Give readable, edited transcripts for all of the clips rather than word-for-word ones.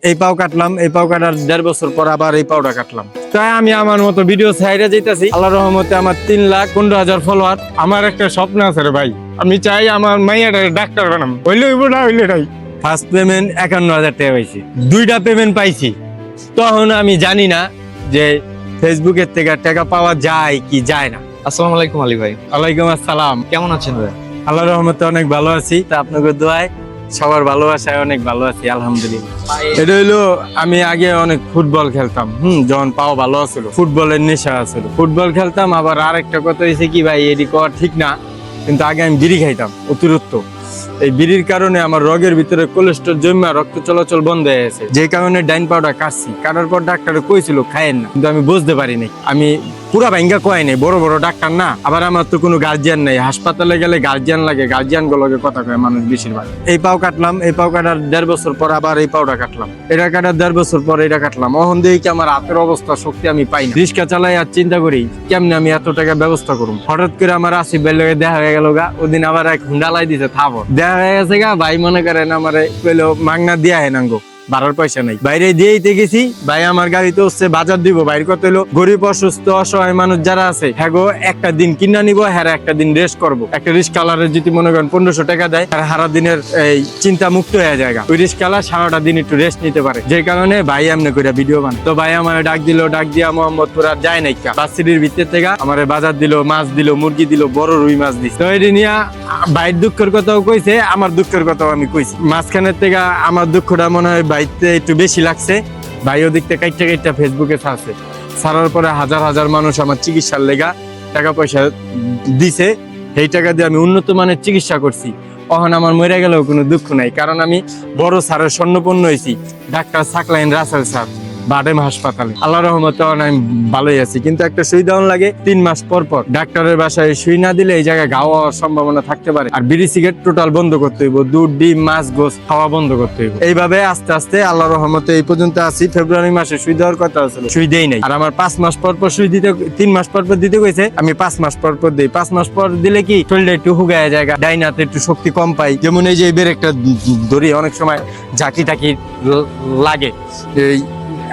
এই পাও কাটলাম, এই পাও কাটার 1.5 বছর পর আবার এই পাওটা কাটলাম। তাই আমি আমার মতো ভিডিও ছাইড়া যাইতাছি। আল্লাহর রহমতে আমার 3,15,000 ফলোয়ার। আমার একটা স্বপ্ন আছে রে ভাই, আমি চাই আমার মাইয়াটা ডাক্তার বানাম, হইলে হইব না হইলে নাই। ফার্স্ট পেমেন্ট 51,000 টাকা পাইছি, 2টা পেমেন্ট পাইছি। তখন আমি জানি না যে ফেসবুকের থেকে টাকা পাওয়া যায় কি যায় না। আসসালামু আলাইকুম আলী ভাই। ওয়ালাইকুম আসসালাম। কেমন আছেন ভাই? আল্লাহর রহমতে অনেক ভালো আছি। তা আপনাদের দোয়ায় সবার ভালোবাসায় অনেক ভালো আছি আলহামদুলিল্লাহ। এটা হইলো আমি আগে অনেক ফুটবল খেলতাম, যখন পাও ভালো আছিল, ফুটবলের নেশা আছিল, ফুটবল খেলতাম। আবার আরেকটা কথা হয়েছে কি ভাই, এটি করা ঠিক না, কিন্তু আগে আমি বিড়ি খাইতাম অতিরিক্ত। এই বিড়ির কারণে আমার রগের ভিতরে কোলেস্ট্রল জমা রক্ত চলাচল বন্ধ হয়ে গেছে, যে কারণে ডাইন পাউডা কাটছি। কাটার পর ডাক্তারে কইছিল খায়েন না, কিন্তু আমি বুঝতে পারি নাই। আমি পুরা ভাঙ্গা কয় নাই, বড় বড় ডাক্তার না, আবার আমার তো কোনো গার্জিয়ান নাই। হাসপাতালে গেলে গার্জিয়ান লাগে, গার্জিয়ান গুলোকে কথা কয় মানুষ বেশিরভাগ। এই পাও কাটলাম, এই পাও কাটার 1.5 বছর পর আবার এই পাউডা কাটলাম, এটা কাটার 1.5 বছর পর এটা কাটলাম। অহন দেখি কি আমার হাতের অবস্থা, শক্তি আমি পাই না। রিক্সা চালাই আর চিন্তা করি কেমনে আমি এত টাকা ব্যবস্থা করুম। হঠাৎ করে আমার আসিফ ভাইয়ের লগে দেখা হয়ে গেল গা। ওদিন আবার এক হুন্ডালাই দিছে থাবো, দেখা হয়ে গেছে গা। ভাই মনে করেন আমার কইলো মাগনা দিয়া হে নাঙ্গো, বাড়ার পয়সা নাই। বাইরে দিয়েইতে গেছি, ভাই আমার গাড়িতে হচ্ছে বাজার দিব। বাইর কত হলো গরিব অসুস্থ অসহায় মানুষ যারা আছে, হ্যাঁ একটা দিন কিনা নিব, হ্যাঁ একটা দিন রেস্ট করবো। একটা রিস্কালারের যদি মনে করেন 1500 টাকা দেয়, আর সারা দিনের এই চিন্তা মুক্ত হয়ে যায়। ওই রিস্কালার সারাটা দিন একটু রেস্ট নিতে পারে, যে কারণে ভাই এমনি করে ভিডিও বানায়। তো ভাই আমার ডাক দিল, ডাক দিয়া মোহাম্মদপুর আর যায় নাই বাসিটির ভিতর থেকে আমার বাজার দিল, মাছ দিল, মুরগি দিল, বড় রুই মাছ দিল। তো এটি নিয়ে ভাইয়ের দুঃখের কথাও কইছে, আমার দুঃখের কথাও আমি কইছি। মাঝখানের থেকে আমার দুঃখটা মনে হয় ভাইতে একটু বেশি লাগছে। ভাই ওদিক থেকে কাইটা কাইটা ফেসবুকে ছাড়ছে, ছাড়ার পরে হাজার হাজার মানুষ আমার চিকিৎসার লেগা টাকা পয়সা দিছে। সেই টাকা দিয়ে আমি উন্নত মানের চিকিৎসা করছি। তখন আমার মরে গেলেও কোনো দুঃখ নাই, কারণ আমি বড় স্যারের স্বর্ণপন্ন হয়েছি, ডাক্তার সাকলাইন রাসেল স্যার, বাডেম হাসপাতালে। আল্লাহর রহমতে আমি ভালোই আছি। কিন্তু একটা সুই দেওয়ান লাগে 3 মাস পর পর। ডাক্তারের বাসায় সুই না দিলে এই জায়গায় ঘাও হওয়ার সম্ভাবনা থাকতে পারে। আর বিড়ি সিগারেট টোটাল বন্ধ করতে হইব, দুধ ডিম মাছ গোস খাওয়া বন্ধ করতে হইব। এইভাবে আস্তে আস্তে আল্লাহর রহমতে এই পর্যন্ত আছি। ফেব্রুয়ারি মাসে সুই দেওয়ার কথা ছিল, সুই দেই নাই। আর আমার 5 মাস পর পর সুই দিতে, 3 মাস পর পর দিতে কইছে, আমি 5 মাস পর পর দিই। 5 মাস পর দিলে কি শরীরটা একটু হুগায় জায়গা, ডাইন হাতে একটু শক্তি কম পাই। যেমন এই যে এই একটা ধরি, অনেক সময় ঝাঁকি টাকি লাগে। এই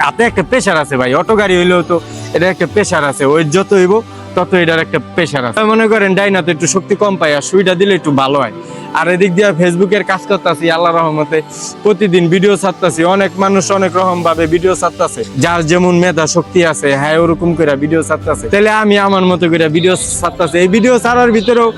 হাতে একটা প্রেশার আছে ভাই, অটো গাড়ি হইলেও তো এটা একটা প্রেশার আছে, ওই যত হইব তত এটার একটা প্রেশার আছে। মনে করেন ডাইনাতে একটু শক্তি কম পাই, আর সুইটা দিলে একটু ভালো হয়। আর এদিক দিয়ে ফেসবুকের কাজ করতেছি আল্লাহ রহমতে, প্রতিদিন ভিডিও ছাড়তেছি। অনেক মানুষ অনেক রকম ভাবে ভিডিও ছাড়তেছে, যার যেমন মেধা শক্তি আছে হ্যাঁ ওরকম করে ভিডিও ছাড়তেছে। তাহলে আমি আমার মতো করে ভিডিও ছাড়তেছি। এই ভিডিও ছাড়ার ভিতরেও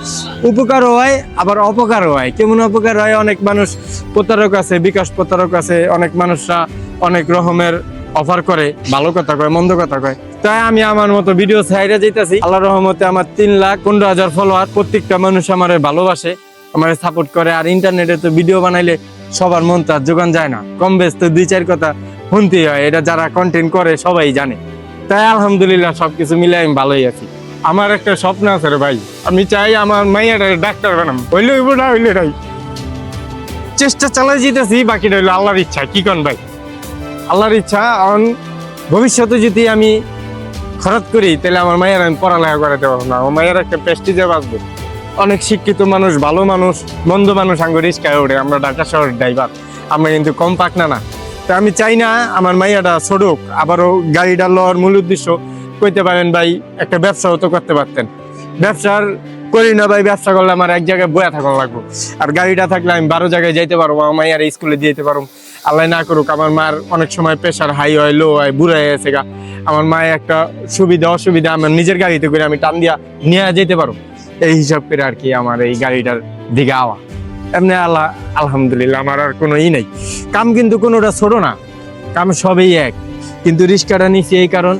উপকারও হয় আবার অপকারও হয়। কেমন অপকার হয়, অনেক মানুষ প্রতারক আছে, বিকাশ প্রতারক আছে, অনেক মানুষরা অনেক রকমের অফার করে, ভালো কথা কয়, মন্দ কথা কয়। তাই আমি আমার মতো ভিডিও ছাইড়া যাইতাছি। আল্লাহর রহমতে আমার 3,15,000 ফলোয়ার। প্রত্যেকটা মানুষ আমারে ভালোবাসে, আমারে সাপোর্ট করে। আর ইন্টারনেটে তো ভিডিও বানাইলে সবার মন তার যোগান যায় না, কম বেশ তো 2-4 কথা শুনতেই হয়। এটা যারা কন্টেন্ট করে সবাই জানে। তাই আলহামদুলিল্লাহ সবকিছু মিলে আমি ভালোই আছি। আমার একটা স্বপ্ন আছে রে ভাই, আমি চাই আমার মাইয়াটা ডাক্তার বানাম, হইলে হইব না হইলে নাই। চেষ্টা চালাই যেতেছি, বাকিটা হইলো আল্লাহর ইচ্ছা। কি কন ভাই, আল্লাহর ইচ্ছা। ভবিষ্যতে যদি আমি খরচ করি তাহলে আমার মায়ের আমি পড়ালেখা করাতে পারবো না, আমার মায়ের একটা প্রেস্টিজে বাঁচবে। অনেক শিক্ষিত মানুষ, ভালো মানুষ, মন্দ মানুষ আঙ্গ রিস্কায় ওঠে। আমরা ঢাকা শহরের ড্রাইভার, আমরা কিন্তু কম পাকনা না। তো আমি চাই না আমার মাইয়াটা ছড়ুক। আবারও গাড়িটা লওয়ার মূল উদ্দেশ্য কইতে পারেন ভাই, একটা ব্যবসাও তো করতে পারতেন। ব্যবসার করি না ভাই, ব্যবসা করলে আমার এক জায়গায় বয়া থাকা লাগবো। আর গাড়িটা থাকলে আমি 12 জায়গায় যাইতে পারবো, আমার মাইয়ার স্কুলে দিয়ে যেতে পারবো। আল্লাহ না করুক আমার মার অনেক সময় প্রেশার হাই হয়, লো হয়, বুড়া হয়ে গেছে গা। আমার মায়ের একটা সুবিধা অসুবিধা আমার নিজের গাড়িতে করে আমি টান দিয়া নিয়ে যেতে পারবো। এই হিসাব করে আর কি আমার এই গাড়িটার দিকে আওয়া। এমনি আলহামদুলিল্লাহ আমার আর কোনো নেই। কাম কিন্তু কোনোটা ছোট না, কাম সবই এক। কিন্তু রিস্কাটা নিছি এই কারণ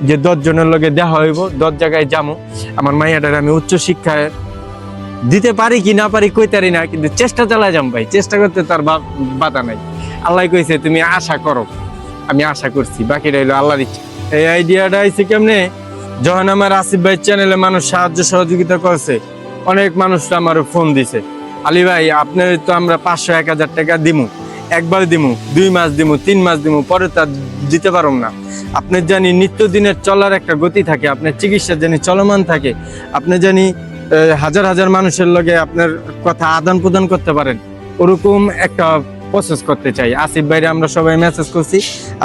যে 10 জনের লগে দেখা হইব, 10 জায়গায় যাবো। আমার মাইয়াটার আমি উচ্চ শিক্ষায় দিতে পারি কি না পারি কইতারি না, কিন্তু চেষ্টা চালাই যাম ভাই। চেষ্টা করতে তার বাধা নাই। আল্লাহ কইছে তুমি আশা করো, আমি আশা করছি, বাকিটা হইলো আল্লাহর ইচ্ছা। এই আইডিয়াটা আইছে কেমনে, যখন আমার আসিফ ভাই চ্যানেলে মানুষ সাহায্য সহযোগিতা করছে, অনেক মানুষরা আমার ফোন দিছে, আলী ভাই আপনার তো আমরা 500-1000 টাকা দিমু, একবার দিমু, 2 মাস দিমু, 3 মাস দিমু, পরে তা দিতে পারব না। আপনার জানি নিত্যদিনের চলার একটা গতি থাকে, আপনার চিকিৎসা জানি চলমান থাকে, আপনি জানি হাজার হাজার মানুষের লগে আপনার কথা আদান প্রদান করতে পারেন, ওরকম একটা প্রসেস করতে চাই। আসিফ ভাইরে আমরা সবাই মেসেজ করছি,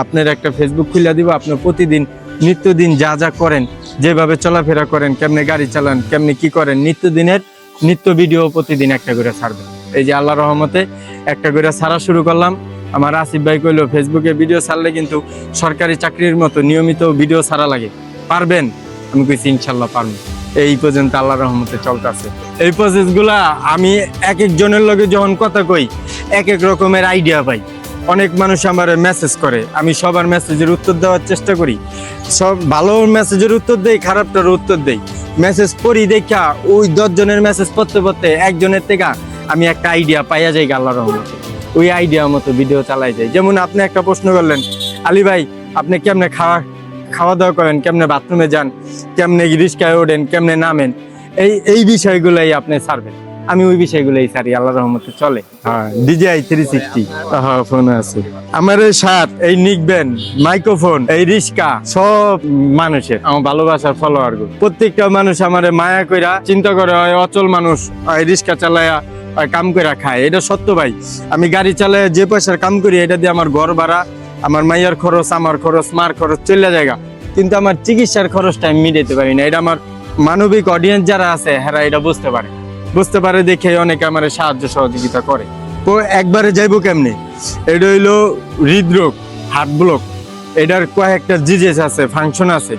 আপনার একটা ফেসবুক খুলে দিব, আপনি প্রতিদিন নিত্যদিন যা যা করেন, যেভাবে চলাফেরা করেন, কেমনে গাড়ি চালান, কেমনে কি করেন, নিত্য ভিডিও প্রতিদিন একটা করে ছাড়বেন। এই যে আল্লাহর রহমতে একটা করে ছাড়া শুরু করলাম। আমার আসিফ ভাই কইলো ফেসবুকে ভিডিও ছাড়লে কিন্তু সরকারি চাকরির মতো নিয়মিত ভিডিও ছাড়া লাগে, পারবেন? আমি কইছি ইনশাল্লাহ পারবো। এই পর্যন্ত আল্লাহর রহমতে চলতেছে। এই প্রসেসগুলা আমি এক একজনের লগে যখন কথা কই এক এক রকমের আইডিয়া পাই। অনেক মানুষ আমার মেসেজ করে, আমি সবার মেসেজের উত্তর দেওয়ার চেষ্টা করি। সব ভালো মেসেজের উত্তর দেই, খারাপটার উত্তর দেই। মেসেজ পড়ি দেখা ওই 10 জনের মেসেজ পড়তে পড়তে একজনের থেকে আমি একটা আইডিয়া পাইয়া যাই আল্লাহর রহমতে। ওই আইডিয়া মতো ভিডিও চালাই যায়। যেমন আপনি একটা প্রশ্ন করলেন, আলী ভাই আপনি কেমনে খাওয়া দাওয়া করেন, কেমনে বাথরুমে যান, কেমনে রিস্কায় ওঠেন, কেমনে নামেন, এই বিষয়গুলাই আপনি ছাড়বেন। আমি ওই বিষয়গুলোই ছাড়ি, আল্লাহর রহমতে চলে। হ্যাঁ, DJI 360 ফোন আছে আমার। এই শার্ট, এই নিকবেন, মাইক্রোফোন, এই রিস্কা সব মানুষের, আমার ভালোবাসার ফলোয়ার গুলো। প্রত্যেকটা মানুষ আমার মায়া কইরা চিন্তা করে, হয় অচল মানুষ এই রিস্কা চালায়া কাম করে খায়। এটা সত্য ভাই। আমি গাড়ি চালায় যে পয়সার কাম করি, এটা দিয়ে আমার ঘর ভাড়া, আমার মাইয়ার খরচ, আমার খরচ, মার খরচ চলে জায়গা, কিন্তু আমার চিকিৎসার খরচটা আমি মিটাতে পারি না। এটা আমার মানবিক অডিয়েন্স যারা আছে হেরা এটা বুঝতে পারে দেখে অনেকে আমার সাহায্য সহযোগিতা করে। তো একবারে যাইবো কেমনে? এটা হইলো হৃদরোগ, হার্ট ব্লক। এটার কয়েকটা জিজেস আছে, ফাংশন আছে।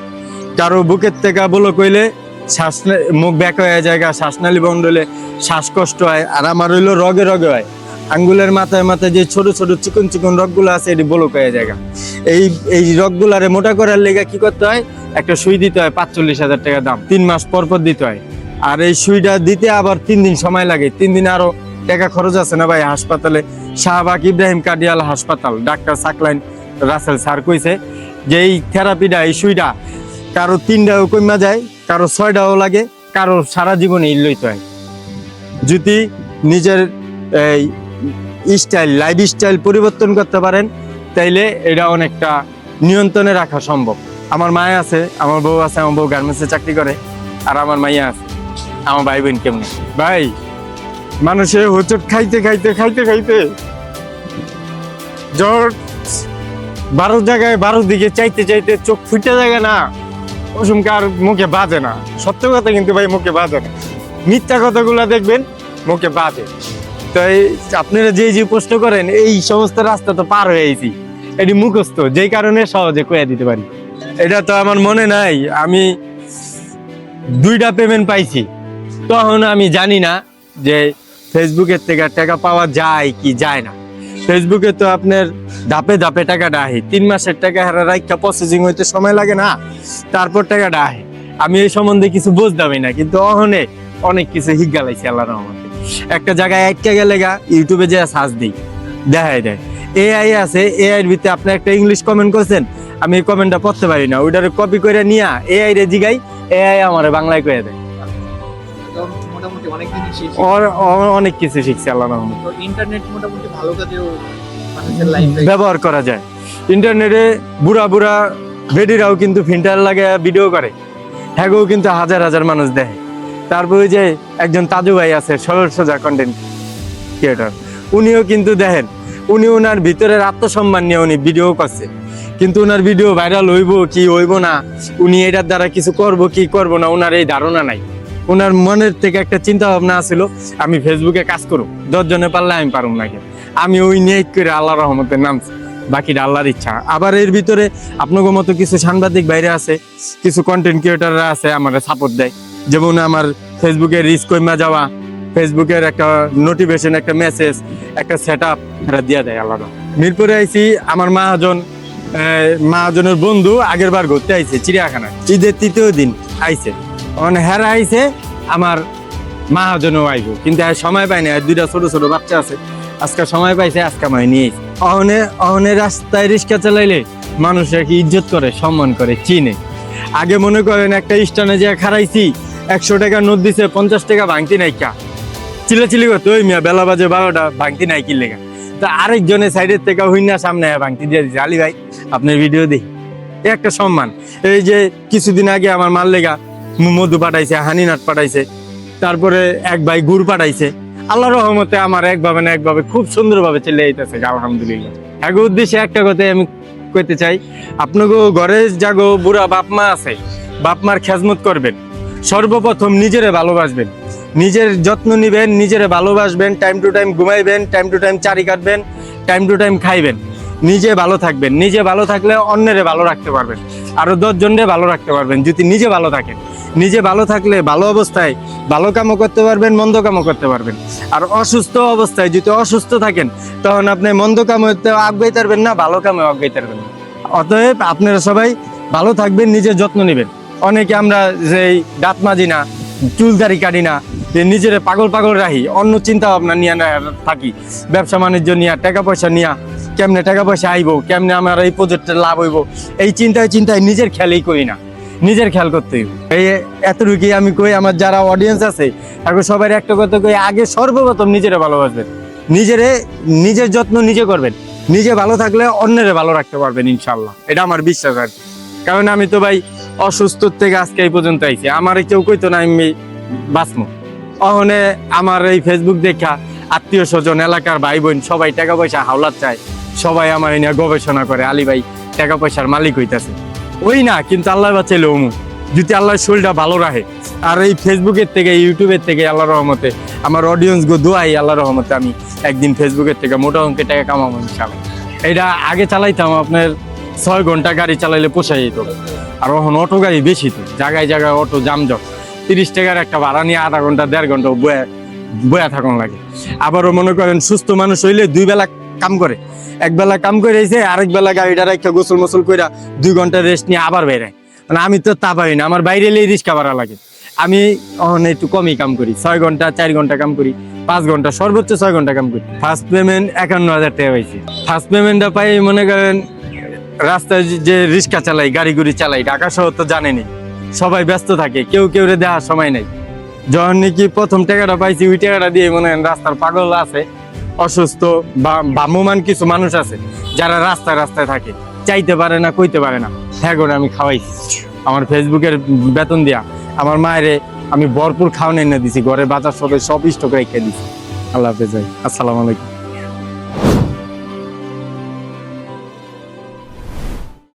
কারো বুকের থেকে ব্লক হইলে মুখ ব্যাক হয়ে যায়, শ্বাসনালী বন্ধ হলে শ্বাসকষ্ট হয়। আর আমার হইলো রগে হয়, আঙ্গুলের মাথায় যে ছোট ছোট চিকন রগগুলো আছে, এটি ব্লক হয়ে যায়। এই রগগুলারে মোটা করার লেগে কি করতে হয়? একটা সুই দিতে হয়, 45,000 টাকা দাম, 3 মাস পর দিতে হয়। আর এই সুইটা দিতে আবার 3 দিন সময় লাগে। 3 দিন আরো টাকা খরচ আছে না ভাই। হাসপাতালে শাহবাগ ইব্রাহিম কার্ডিয়াল হাসপাতাল, ডাক্তার সাকলাইন রাসেল স্যার কইছে যে এই থেরাপিটা, এই সুইটা কারো 3টাও কমা যায়, কারো 6টাও লাগে, কারো সারা জীবনে লইতে হয়। যদি নিজের এই লাইফ স্টাইল পরিবর্তন করতে পারেন, তাইলে এটা অনেকটা নিয়ন্ত্রণে রাখা সম্ভব। আমার মায়া আছে, আমার বউ আছে, আমার বউ গার্মেন্টসে চাকরি করে, আর আমার মাইয়া আছে। আমার ভাই বোন কেমন ভাই? মানুষে হোঁচট খাইতে জ্বর 12 জায়গায় 12 দিকে চাইতে চোখ ফুটে জায়গা না, ওসুমকার মুখে বাজে না। সত্য কথা কিন্তু ভাই মুখে বাজে না, মিথ্যা কথাগুলা দেখবেন মুখে বাজে। তাই আপনারা যে প্রশ্ন করেন, এই সমস্ত রাস্তা তো পার হয়ে আইছি, এটি মুখস্থ, যেই কারণে সহজে কয়ে দিতে পারি। এটা তো আমার মনে নাই আমি 2টা পেমেন্ট পাইছি, তখন আমি জানি না যে ফেসবুকের থেকে টাকা পাওয়া যায় কি যায় না। ফেসবুকে তো আপনার ধাপে ধাপে টাকাটা আহে, 3 মাসের টাকা হারা রাখা প্রসেসিং হইতে সময় লাগে না, তারপর টাকাটা আহে। আমি এই সম্বন্ধে কিছু বুঝতামই না, কিন্তু অনেক কিছু হিগালাইছি আল্লাহর রহমতে। একটা জায়গায় আটকে গেলে ইউটিউবে যে সার্চ দিই, দেখাই দেয় AI আছে। AI এর ভিতরে আপনি একটা ইংলিশ কমেন্ট করছেন, আমি এই কমেন্টটা পড়তে পারি না, ওইটারে কপি করে নিয়ে AI রে জিগাই, AI আমার বাংলায় কয়ে দেয়। অনেক কিছু শিখছি আল্লাহর রহমতে। ইন্টারনেট মোটামুটি ভালো কাজেও মানুষের লাইফে ব্যবহার করা যায়। ইন্টারনেটে বুড়া বেডিরাও কিন্তু ফিল্টার লাগে ভিডিও করে, হ্যাগেও কিন্তু হাজার মানুষ দেখে। তারপরে যে একজন তাজু ভাই আছে, সরল সোজা কন্টেন্ট ক্রিয়েটর, উনিও কিন্তু দেখেন, উনি ওনার ভিতরের আত্মসম্মান নিয়ে উনি ভিডিও করছে, কিন্তু ওনার ভিডিও ভাইরাল হইব কি হইব না, উনি এটার দ্বারা কিছু করব কি করব না, ওনার এই ধারণা নাই। ওনার মনের থেকে একটা চিন্তা ভাবনা ছিল, আমি ফেসবুকে কাজ করব, 10 জনে পারলে আমি পারব না। আমি ওই নিয়ে করে আল্লাহর রহমতের নামছি, বাকিটা আল্লাহর ইচ্ছা। আবার এর ভিতরে আপনাদের মতো কিছু সাংবাদিক বাইরে আছে, কিছু কন্টেন্ট ক্রিয়েটররা আছে, আমার সাপোর্ট দেয়। যেমন আমার ফেসবুকে রিস্ক কইমা যাওয়া, ফেসবুকের একটা নোটিফিকেশন, একটা মেসেজ, একটা সেট আপ এরা দিয়ে দেয় আল্লাহর। মিরপুরে আইছি, আমার মাহাজনের বন্ধু আগের বার ঘুরতে আইছে চিড়িয়াখানায়, ঈদের 3য় দিন আইছে, হেরা আইছে, আমার মাহাজনও আইব, কিন্তু সময় পাই না, 2টা ছোট বাচ্চা আছে, আজকে সময় পাইছে, আজকে আমি নিয়ে অহনে রাস্তায় রিক্সা চালাইলে মানুষ কি ইজ্জত করে, সম্মান করে, চিনে। আগে মনে করেন একটা স্টানে যে খারাইছি, 100 টাকা নোট দিছে, 50 টাকা ভাঙতি নাইকা, চিলাচিলি করতো, ওই মিয়া বেলা বাজে 12টা, ভাঙতি নাই কি লেগা। তা আরেকজনের সাইডের থেকে হইনা সামনে ভাঙতি দিয়ে দিচ্ছে, আলী ভাই আপনার ভিডিও দিই, একটা সম্মান। এই যে কিছুদিন আগে আমার মাল লেগা মধু পাঠাইছে, হানি নাট পাঠাইছে, তারপরে এক ভাই গুড় পাঠাইছে, আল্লাহর রহমতে আমার একভাবে না একভাবে খুব সুন্দরভাবে চলে যাইতেছে আলহামদুলিল্লাহ। এক উদ্দেশ্যে একটা কথাই আমি কইতে চাই, আপনাকে ঘরে জাগো বুড়া বাপ মা আছে, বাপ মার খেজমত করবেন, সর্বপ্রথম নিজেরে ভালোবাসবেন, নিজের যত্ন নিবেন, নিজেরে ভালোবাসবেন, টাইম টু টাইম ঘুমাইবেন, টাইম টু টাইম চারি কাটবেন, টাইম টু টাইম খাইবেন, নিজে ভালো থাকবেন। নিজে ভালো থাকলে অন্যেরে ভালো রাখতে পারবেন, আরো 10 জনরে ভালো রাখতে পারবেন যদি নিজে ভালো থাকেন। নিজে ভালো থাকলে ভালো অবস্থায় ভালো কামও করতে পারবেন, মন্দ কামও করতে পারবেন। আর অসুস্থ অবস্থায় যদি অসুস্থ থাকেন তখন আপনি মন্দ কামে আগাইতে পারবেন না, ভালো কামে আগাইতে পারবেন না। অতএব আপনারা সবাই ভালো থাকবেন, নিজের যত্ন নেবেন। অনেকে আমরা যে দাঁত মাজি না, চুলদারি কাটি না, যে নিজের পাগল পাগল রাখি, অন্য চিন্তা ভাবনা নিয়ে না থাকি, ব্যবসা বাণিজ্য নিয়ে, টাকা পয়সা নিয়ে, কেমনে টাকা পয়সা আইবো, কেমনে আমার এই প্রজেক্টে লাভ হইব, এই চিন্তায় নিজের খেয়ালই করি না, নিজের খেয়াল করতে হইব। এই এতটুকুই আমি কই, আমার যারা অডিয়েন্স আছে এখন সবাই একটা কথা কই, আগে সর্বপ্রথম নিজেরে ভালোবাসবেন, নিজের যত্ন নিজে করবেন। নিজে ভালো থাকলে অন্যেরে ভালো রাখতে পারবেন ইনশাল্লাহ, এটা আমার বিশ্বাস আর কি। কারণ আমি তো ভাই অসুস্থ থেকে আজকে এই পর্যন্ত আইছি, আমার কেউ কইতো না আমি বাঁচমু। অহনে আমার এই ফেসবুক দেখা আত্মীয় স্বজন, এলাকার ভাই বোন সবাই টাকা পয়সা হাওলাত চায়, সবাই আমার নিয়ে গবেষণা করে, আলী ভাই টাকা পয়সার মালিক হইতাছে। ওই না, কিন্তু আল্লাহ বাঁচাইলে অমু, যদি আল্লাহর শরীরটা ভালো রাখে। আর এই ফেসবুকের থেকে, ইউটিউবের থেকে আল্লাহর রহমতে আমার অডিয়েন্স গো দোয়াই, আল্লাহর রহমতে আমি একদিন ফেসবুকের থেকে মোটা অঙ্কের টাকা কামাবো ইনশাআল্লাহ। এটা আগে চালাইতাম আপনার 6 ঘন্টা গাড়ি চালাইলে পোষাই যেত, আর এখন অটো গাড়ি বেশি, তো জায়গায় জায়গায় অটো জামজট, 30 টাকার একটা ভাড়া নিয়ে আধা ঘন্টা 1.5 ঘন্টা বয়া থাকুন লাগে। আবারও মনে করেন সুস্থ মানুষ হইলে 2 বেলা কাম করে, 1 বেলা কাম করে এসে আরেক বেলা গাড়িটা একটা গোসল মোসল করে 2 ঘন্টা রেস্ট নিয়ে আবার বেরায়। মানে আমি তো তা পারি না, আমার বাইরে এলেই রিক্সা ভাড়া লাগে। আমি একটু কমই কাম করি, 6 ঘন্টা 4 ঘন্টা কাম করি, 5 ঘন্টা সর্বোচ্চ 6 ঘন্টা কাম করি। ফার্স্ট পেমেন্ট 51,000 টাকা পাইছি। ফার্স্ট পেমেন্টটা পাই মনে করেন রাস্তায় যে রিক্সা চালাই, গাড়ি গুড়ি চালাই, ঢাকা শহর তো জানেনি, সবাই ব্যস্ত থাকে, কেউ রে দেওয়ার সময় নেই। যখন নাকি প্রথম টাকাটা পাইছি, ওই টাকাটা দিয়ে মনে হয় রাস্তার পাগল আছে, অসুস্থ বা ভ্রাম্যমান কিছু মানুষ আছে যারা রাস্তায় রাস্তায় থাকে, চাইতে পারে না, কইতে পারে না, হ্যাঁ করে আমি খাওয়াইছি। আমার ফেসবুকের বেতন দিয়া আমার মায়েরে আমি ভরপুর খাওয়ানো এনে দিছি, ঘরে বাজার সবাই সব স্টক রেখে দিছি। আল্লাহ হাফেজ ভাই, আসসালামু আলাইকুম।